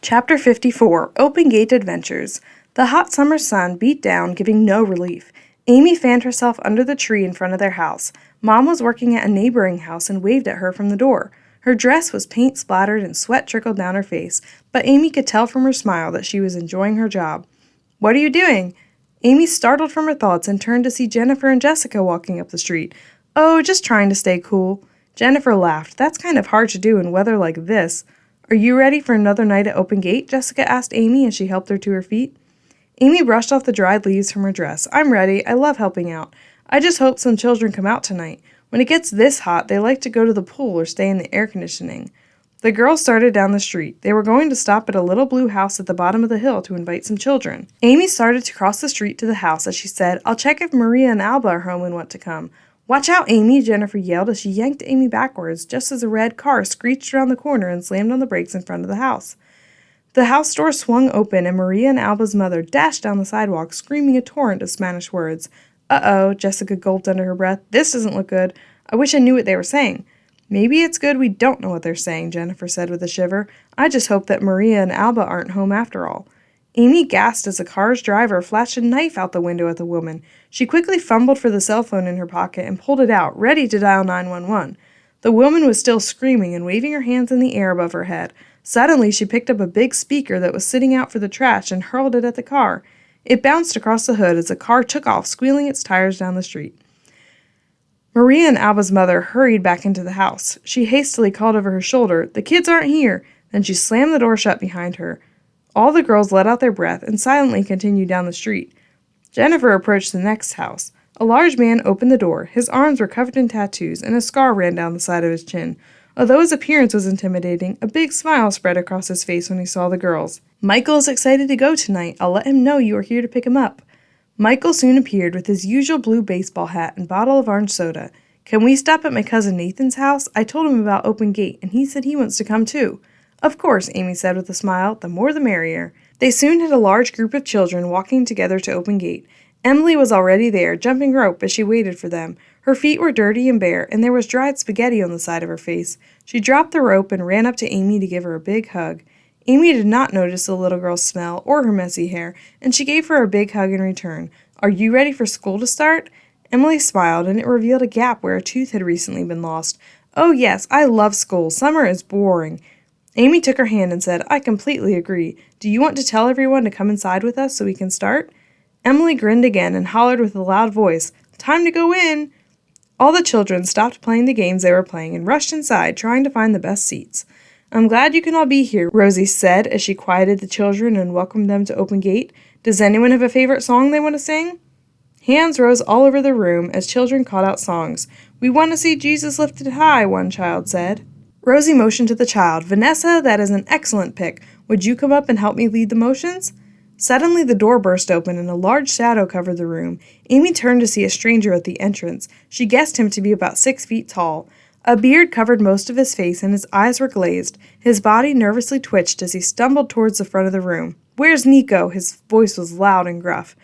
Chapter 54, Open Gate Adventures. The hot summer sun beat down, giving no relief. Amy fanned herself under the tree in front of their house. Mom was working at a neighboring house and waved at her from the door. Her dress was paint splattered and sweat trickled down her face, but Amy could tell from her smile that she was enjoying her job. "What are you doing?" Amy startled from her thoughts and turned to see Jennifer and Jessica walking up the street. "Oh, just trying to stay cool." Jennifer laughed. "That's kind of hard to do in weather like this." "Are you ready for another night at Open Gate?" Jessica asked Amy as she helped her to her feet. Amy brushed off the dried leaves from her dress. "I'm ready. I love helping out. I just hope some children come out tonight. When it gets this hot, they like to go to the pool or stay in the air conditioning." The girls started down the street. They were going to stop at a little blue house at the bottom of the hill to invite some children. Amy started to cross the street to the house as she said, "I'll check if Maria and Alba are home and want to come." "Watch out, Amy," Jennifer yelled as she yanked Amy backwards just as a red car screeched around the corner and slammed on the brakes in front of the house. The house door swung open and Maria and Alba's mother dashed down the sidewalk screaming a torrent of Spanish words. "Uh-oh," Jessica gulped under her breath. "This doesn't look good. I wish I knew what they were saying." "Maybe it's good we don't know what they're saying," Jennifer said with a shiver. "I just hope that Maria and Alba aren't home after all." Amy gasped as the car's driver flashed a knife out the window at the woman. She quickly fumbled for the cell phone in her pocket and pulled it out, ready to dial 911. The woman was still screaming and waving her hands in the air above her head. Suddenly, she picked up a big speaker that was sitting out for the trash and hurled it at the car. It bounced across the hood as the car took off, squealing its tires down the street. Maria and Alba's mother hurried back into the house. She hastily called over her shoulder, "The kids aren't here." Then she slammed the door shut behind her. All the girls let out their breath and silently continued down the street. Jennifer approached the next house. A large man opened the door. His arms were covered in tattoos, and a scar ran down the side of his chin. Although his appearance was intimidating, a big smile spread across his face when he saw the girls. "Michael is excited to go tonight. I'll let him know you are here to pick him up." Michael soon appeared with his usual blue baseball hat and bottle of orange soda. "Can we stop at my cousin Nathan's house? I told him about Open Gate, and he said he wants to come too." "Of course," Amy said with a smile. "The more the merrier." They soon had a large group of children walking together to Open Gate. Emily was already there, jumping rope as she waited for them. Her feet were dirty and bare, and there was dried spaghetti on the side of her face. She dropped the rope and ran up to Amy to give her a big hug. Amy did not notice the little girl's smell or her messy hair, and she gave her a big hug in return. "Are you ready for school to start?" Emily smiled, and it revealed a gap where a tooth had recently been lost. "Oh yes, I love school. Summer is boring." Amy took her hand and said, "I completely agree. Do you want to tell everyone to come inside with us so we can start?" Emily grinned again and hollered with a loud voice, "Time to go in!" All the children stopped playing the games they were playing and rushed inside, trying to find the best seats. "I'm glad you can all be here," Rosie said as she quieted the children and welcomed them to Open Gate. "Does anyone have a favorite song they want to sing?" Hands rose all over the room as children called out songs. "We want to see Jesus lifted high," one child said. Rosie motioned to the child. "Vanessa, that is an excellent pick. Would you come up and help me lead the motions?" Suddenly the door burst open and a large shadow covered the room. Amy turned to see a stranger at the entrance. She guessed him to be about 6 feet tall. A beard covered most of his face and his eyes were glazed. His body nervously twitched as he stumbled towards the front of the room. "Where's Nico?" His voice was loud and gruff.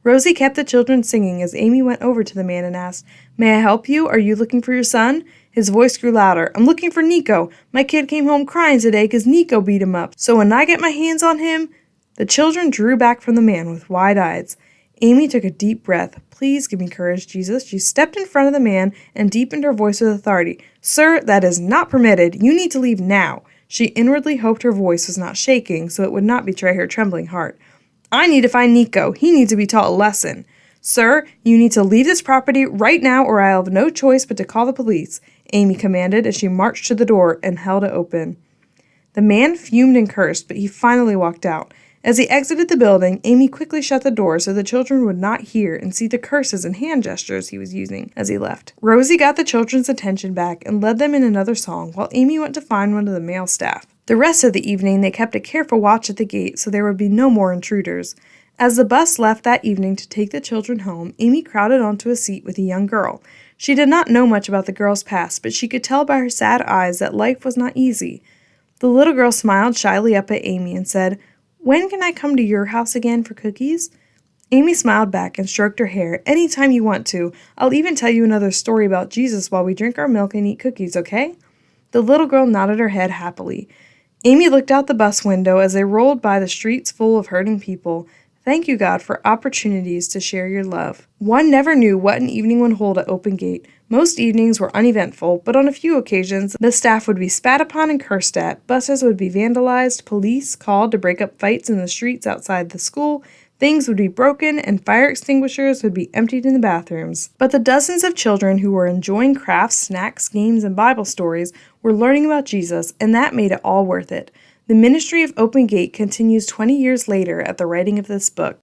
Rosie kept the children singing as Amy went over to the man and asked, "May I help you? Are you looking for your son?" His voice grew louder. "I'm looking for Nico. My kid came home crying today because Nico beat him up. So when I get my hands on him..." The children drew back from the man with wide eyes. Amy took a deep breath. "Please give me courage, Jesus." She stepped in front of the man and deepened her voice with authority. "Sir, that is not permitted. You need to leave now." She inwardly hoped her voice was not shaking so it would not betray her trembling heart. "I need to find Nico. He needs to be taught a lesson." "Sir, you need to leave this property right now or I'll have no choice but to call the police," Amy commanded as she marched to the door and held it open. The man fumed and cursed, but he finally walked out. As he exited the building, Amy quickly shut the door so the children would not hear and see the curses and hand gestures he was using as he left. Rosie got the children's attention back and led them in another song, while Amy went to find one of the male staff. The rest of the evening, they kept a careful watch at the gate so there would be no more intruders. As the bus left that evening to take the children home, Amy crowded onto a seat with a young girl. She did not know much about the girl's past, but she could tell by her sad eyes that life was not easy. The little girl smiled shyly up at Amy and said, "When can I come to your house again for cookies?" Amy smiled back and stroked her hair. "Any time you want to. I'll even tell you another story about Jesus while we drink our milk and eat cookies, okay?" The little girl nodded her head happily. Amy looked out the bus window as they rolled by the streets full of hurting people. Thank you, God, for opportunities to share your love. One never knew what an evening would hold at Open Gate. Most evenings were uneventful, but on a few occasions, the staff would be spat upon and cursed at, buses would be vandalized, police called to break up fights in the streets outside the school, things would be broken, and fire extinguishers would be emptied in the bathrooms. But the dozens of children who were enjoying crafts, snacks, games, and Bible stories were learning about Jesus, and that made it all worth it. The ministry of Open Gate continues 20 years later at the writing of this book.